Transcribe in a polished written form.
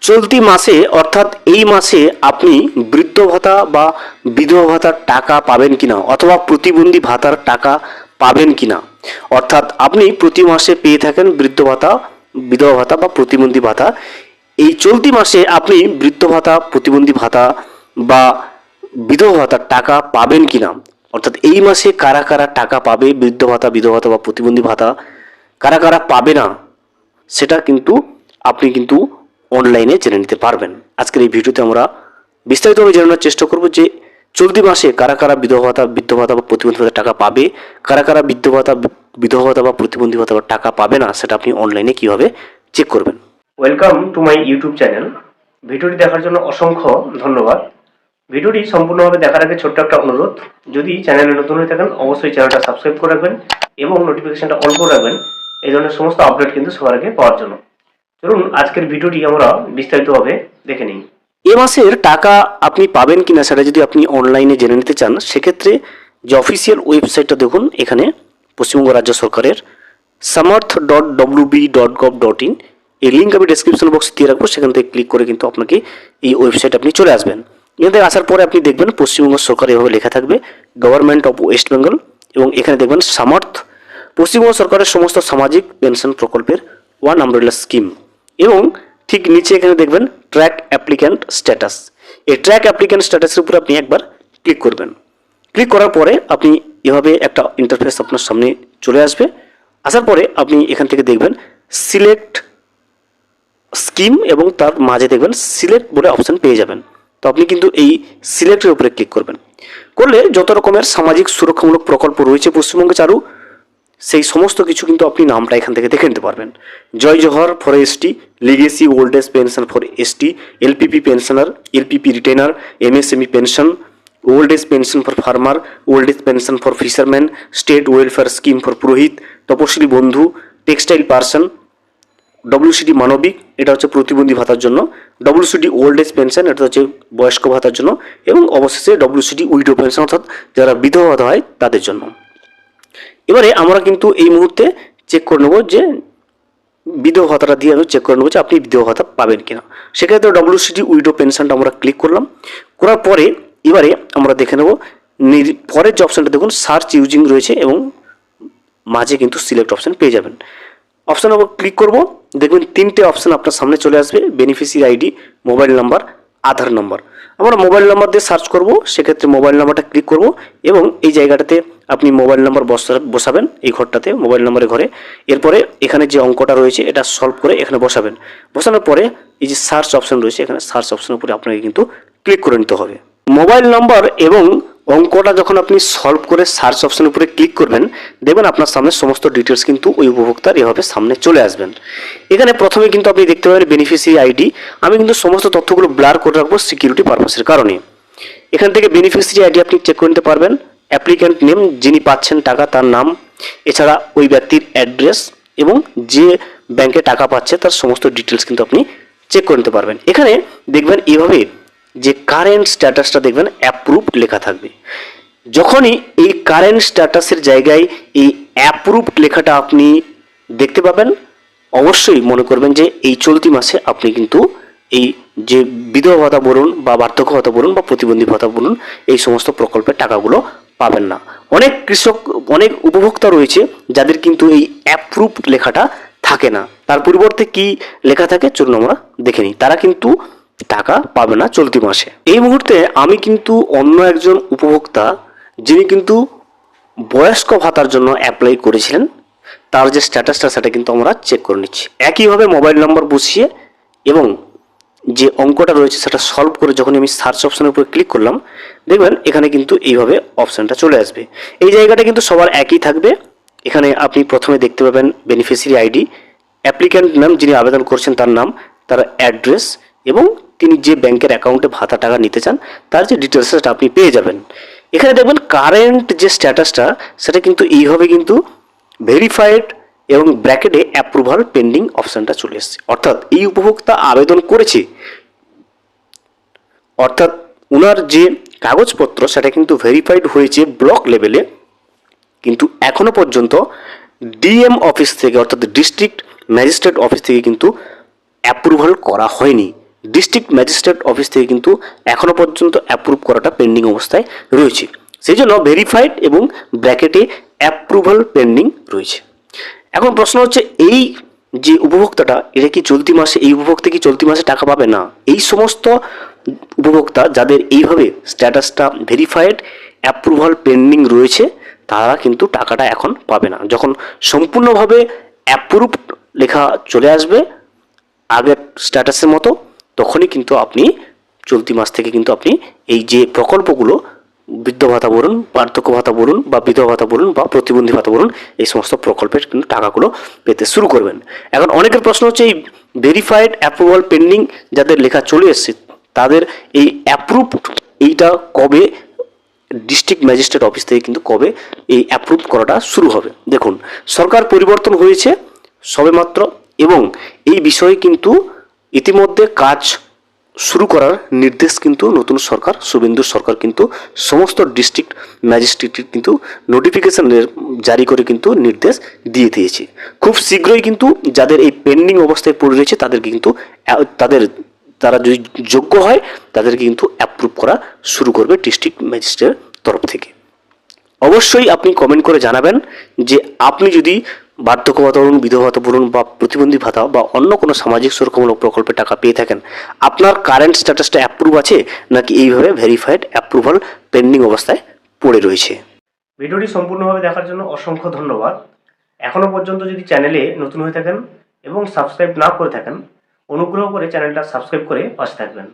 চলতি মাসে অর্থাৎ এই মাসে আপনি বৃদ্ধ ভাতা বা বিধবা ভাতার টাকা পাবেন কিনা অথবা প্রতিবন্ধী ভাতার টাকা পাবেন কিনা। অর্থাৎ আপনি প্রতি মাসে পেয়ে থাকেন বৃদ্ধ ভাতা, বিধবা ভাতা বা প্রতিবন্ধী ভাতা। এই চলতি মাসে আপনি বৃদ্ধ ভাতা, প্রতিবন্ধী ভাতা বা বিধবা ভাতার টাকা পাবেন কিনা। অর্থাৎ এই মাসে কারা কারা টাকা পাবে বৃদ্ধ ভাতা, বিধবা ভাতা বা প্রতিবন্ধী ভাতা, কারা কারা পাবে না, সেটা কিন্তু আপনি কিন্তু অনলাইনে জেনে নিতে পারবেন। আজকের এই ভিডিওতে আমরা বিস্তারিতভাবে জেনে নেওয়ার চেষ্টা করব যে চলতি মাসে কারা কারা বিধবা ভাতা, বৃদ্ধ ভাতা বা প্রতিবন্ধী ভাতার টাকা পাবে, কারা কারা বিধবা ভাতা বা প্রতিবন্ধী ভাতা বা টাকা পাবে না, সেটা আপনি অনলাইনে কিভাবে চেক করবেন। Welcome to my YouTube channel. ভিডিওটি দেখার জন্য অসংখ্য ধন্যবাদ। ভিডিওটি সম্পূর্ণভাবে দেখার আগে ছোট্ট একটা অনুরোধ, যদি চ্যানেলে নতুন হয়ে থাকেন অবশ্যই চ্যানেলটা সাবস্ক্রাইব করে রাখবেন এবং নোটিফিকেশনটা অন করে রাখবেন এই ধরনের সমস্ত আপডেট কিন্তু সবার আগে পাওয়ার জন্য। চলুন আজকের ভিডিওটি আমরা বিস্তারিতভাবে দেখে নিই। এ মাসের টাকা আপনি পাবেন কিনা সেটা যদি আপনি অনলাইনে জেনে নিতে চান, সেক্ষেত্রে যে অফিসিয়াল ওয়েবসাইটটা দেখুন, এখানে পশ্চিমবঙ্গ রাজ্য সরকারের samarth.wb.gov.in, এই লিঙ্ক আমি ডেসক্রিপশন বক্সে দিয়ে রাখবো, সেখান থেকে ক্লিক করে কিন্তু আপনাকে এই ওয়েবসাইট আপনি চলে আসবেন। এখান থেকে আসার পরে আপনি দেখবেন পশ্চিমবঙ্গ সরকার এভাবে লেখা থাকবে, গভর্নমেন্ট অফ ওয়েস্ট বেঙ্গল, এবং এখানে দেখবেন সামার্থ, পশ্চিমবঙ্গ সরকারের সমস্ত সামাজিক পেনশন প্রকল্পের ওয়ান আমব্রেলা স্কিম, এবং ঠিক নিচে এখানে দেখবেন ট্র্যাক অ্যাপ্লিক্যান্ট স্ট্যাটাস। এই ট্র্যাক অ্যাপ্লিক্যান্ট স্ট্যাটাসের উপর আপনি একবার ক্লিক করবেন। ক্লিক করার পরে আপনি এভাবে একটা ইন্টারফেস আপনার সামনে চলে আসবে। আসার পরে আপনি এখান থেকে দেখবেন সিলেক্ট স্কিম এবং তার মাঝে দেখবেন সিলেক্ট বলে অপশান পেয়ে যাবেন। তো আপনি কিন্তু এই সিলেক্টের উপরে ক্লিক করবেন। করলে যত রকমের সামাজিক সুরক্ষামূলক প্রকল্প রয়েছে পশ্চিমবঙ্গে চালু, সেই সমস্ত কিছু কিন্তু আপনি নামটা এখান থেকে দেখে নিতে পারবেন। Jai Johar for ST, legacy old age pension for ST, LPP pensioner, LPP retainer, MSME pension, old age pension for farmer, old age pension for fisherman, state welfare scheme for পুরোহিত, তপশিলি বন্ধু, টেক্সটাইল পার্সন, ডব্লিউসিডি মানবিক, এটা হচ্ছে প্রতিবন্ধী ভাতার জন্য, WCD old age pension, এটা হচ্ছে বয়স্ক ভাতার জন্য, এবং অবশেষে ডব্লিউসিডি উইডো পেনশন, অর্থাৎ যারা বিধবা ভাতা হয় তাদের জন্য। এবারে আমরা কিন্তু এই মুহূর্তে চেক করে নেব যে বিধবা ভাতাটা দিয়ে আমি চেক করে নেবো যে আপনি বিধবা ভাতা পাবেন কিনা। সেক্ষেত্রে ডব্লিউসিডি উইডো পেনশনটা আমরা ক্লিক করলাম। করার পরে এবারে আমরা দেখে নেব পরের যে অপশানটা দেখুন সার্চ ইউজিং রয়েছে, এবং মাঝে কিন্তু সিলেক্ট অপশান পেয়ে যাবেন। অপশান আবার ক্লিক করব, দেখবেন তিনটে অপশান আপনার সামনে চলে আসবে, বেনিফিশিয়ারি আইডি, মোবাইল নাম্বার, আধার নাম্বার। আমরা মোবাইল নাম্বার দিয়ে সার্চ করব, সেক্ষেত্রে মোবাইল নাম্বারটা ক্লিক করব এবং এই জায়গাটাতে আপনি মোবাইল নাম্বার বসাবেন, এই ঘরটাতে মোবাইল নাম্বারের ঘরে। এরপরে এখানে যে অঙ্কটা রয়েছে এটা সলভ করে এখানে বসাবেন। বসানোর পরে এই যে সার্চ অপশান রয়েছে, এখানে সার্চ অপশানের উপরে আপনাকে কিন্তু ক্লিক করে নিতে হবে। মোবাইল নাম্বার এবং অঙ্কটা যখন আপনি সলভ করে সার্চ অপশানের উপরে ক্লিক করবেন, দেখবেন আপনার সামনে সমস্ত ডিটেলস কিন্তু ওই উপভোক্তার এভাবে সামনে চলে আসবেন। এখানে প্রথমে কিন্তু আপনি দেখতে পাবেন বেনিফিশিয়ারি আইডি। আমি কিন্তু সমস্ত তথ্যগুলো ব্লার করে রাখবো সিকিউরিটি পারপাসের কারণে। এখান থেকে বেনিফিশিয়ারি আইডি আপনি চেক করে নিতে পারবেন, অ্যাপ্লিক্যান্ট নেম, যিনি পাচ্ছেন টাকা তার নাম, এছাড়া ওই ব্যক্তির অ্যাড্রেস এবং যে ব্যাংকে টাকা পাচ্ছে তার সমস্ত ডিটেলস কিন্তু আপনি চেক করে নিতে পারবেন। এখানে দেখবেন এইভাবে যে কারেন্ট স্ট্যাটাসটা দেখবেন অ্যাপ্রুভড লেখা থাকবে। যখনই এই কারেন্ট স্ট্যাটাসের জায়গায় এই অ্যাপ্রুভড লেখাটা আপনি দেখতে পাবেন, অবশ্যই মনে করবেন যে এই চলতি মাসে আপনি কিন্তু এই যে বিধবা ভাতা বলুন বা বার্ধক্য ভাতা বলুন বা প্রতিবন্ধী ভাতা বলুন, এই সমস্ত প্রকল্পের টাকাগুলো পাবেন না। অনেক কৃষক, অনেক উপভোক্তা রয়েছে যাদের কিন্তু এই অ্যাপ্রুভড লেখাটা থাকে না, তার পরিবর্তে কি লেখা থাকে চলুন আমরা দেখে নিই। তারা কিন্তু টাকা পাবে না চলতি মাসে। এই মুহূর্তে আমি কিন্তু অন্য একজন উপভোক্তা যিনি কিন্তু বয়স্ক ভাতার জন্য অ্যাপ্লাই করেছিলেন, তার যে স্ট্যাটাসটা সেটা কিন্তু আমরা চেক করে নিচ্ছি। একইভাবে মোবাইল নম্বর বসিয়ে এবং যে অঙ্কটা রয়েছে সেটা সলভ করে যখন আমি সার্চ অপশানের উপরে ক্লিক করলাম, দেখবেন এখানে কিন্তু এইভাবে অপশানটা চলে আসবে। এই জায়গাটা কিন্তু সবার একই থাকবে। এখানে আপনি প্রথমে দেখতে পাবেন বেনিফিশিয়ারি আইডি, অ্যাপ্লিক্যান্ট নাম, যিনি আবেদন করছেন তার নাম, তার অ্যাড্রেস এবং তিনি যে ব্যাংকের অ্যাকাউন্টে ভাতা টাকা নিতে চান তার যে ডিটেলস সেটা আপনি পেয়ে যাবেন। এখানে দেখবেন কারেন্ট যে স্ট্যাটাসটা সেটা কিন্তু এইভাবে কিন্তু ভেরিফাইড এবং ব্র্যাকেটে অ্যাপ্রুভাল পেন্ডিং অপশানটা চলে এসেছে। অর্থাৎ এই উপভোক্তা আবেদন করেছে, অর্থাৎ ওনার যে কাগজপত্র সেটা কিন্তু ভেরিফাইড হয়েছে ব্লক লেভেলে, কিন্তু এখনো পর্যন্ত ডিএম অফিস থেকে অর্থাৎ ডিস্ট্রিক্ট ম্যাজিস্ট্রেট অফিস থেকে কিন্তু অ্যাপ্রুভাল করা হয়নি। ডিস্ট্রিক্ট ম্যাজিস্ট্রেট অফিস থেকে কিন্তু এখনও পর্যন্ত অ্যাপ্রুভ করাটা পেন্ডিং অবস্থায় রয়েছে। সেই জন্য ভেরিফাইড এবং ব্র্যাকেটে অ্যাপ্রুভাল পেন্ডিং রয়েছে। এখন প্রশ্ন হচ্ছে, এই যে উপভোক্তাটা এটা কি চলতি মাসে, এই উপভোক্তা কি চলতি মাসে টাকা পাবে? না, এই সমস্ত উপভোক্তা যাদের এইভাবে স্ট্যাটাসটা ভেরিফাইড অ্যাপ্রুভাল পেন্ডিং রয়েছে তারা কিন্তু টাকাটা এখন পাবে না। যখন সম্পূর্ণভাবে অ্যাপ্রুভ লেখা চলে আসবে আগের স্ট্যাটাসের মতো, তখনই কিন্তু আপনি চলতি মাস থেকে কিন্তু আপনি এই যে প্রকল্পগুলো, বৃদ্ধ ভাতা বলুন, বার্ধক্য ভাতা বলুন, বা বিধবা ভাতা বলুন, বা প্রতিবন্ধী ভাতা বলুন, এই সমস্ত প্রকল্পের কিন্তু টাকাগুলো পেতে শুরু করবেন। এখন অনেকের প্রশ্ন হচ্ছে, এই ভেরিফাইড অ্যাপ্রুভাল পেন্ডিং যাদের লেখা চলে এসছে তাদের এই অ্যাপ্রুভ এইটা কবে ডিস্ট্রিক্ট ম্যাজিস্ট্রেট অফিস থেকে কিন্তু কবে এই অ্যাপ্রুভ করাটা শুরু হবে? দেখুন, সরকার পরিবর্তন হয়েছে সবেমাত্র এবং এই বিষয়ে কিন্তু ইতিমধ্যে কাজ শুরু করার নির্দেশ কিন্তু নতুন সরকার, শুভেন্দু সরকার কিন্তু সমস্ত ডিস্ট্রিক্ট ম্যাজিস্ট্রেটের কিন্তু নোটিফিকেশন জারি করে কিন্তু নির্দেশ দিয়ে দিয়েছে। খুব শীঘ্রই কিন্তু যাদের এই পেন্ডিং অবস্থায় পড়ে রয়েছে তাদেরকে কিন্তু তারা যদি যোগ্য হয় তাদেরকে কিন্তু অ্যাপ্রুভ করা শুরু করবে ডিস্ট্রিক্ট ম্যাজিস্ট্রেটের তরফ থেকে। অবশ্যই আপনি কমেন্ট করে জানাবেন যে আপনি যদি বার্ধক্য ভাতা বলুন, বিধবা ভাতা বলুন, বা প্রতিবন্ধী ভাতা বা অন্য কোনো সামাজিক সুরক্ষামূলক প্রকল্পের টাকা পেয়ে থাকেন, আপনার কারেন্ট স্ট্যাটাসটা অ্যাপ্রুভ আছে নাকি এইভাবে ভেরিফাইড অ্যাপ্রুভাল পেন্ডিং অবস্থায় পড়ে রয়েছে। ভিডিওটি সম্পূর্ণভাবে দেখার জন্য অসংখ্য ধন্যবাদ। এখনও পর্যন্ত যদি চ্যানেলে নতুন হয়ে থাকেন এবং সাবস্ক্রাইব না করে থাকেন, অনুগ্রহ করে চ্যানেলটা সাবস্ক্রাইব করে পাশে থাকবেন।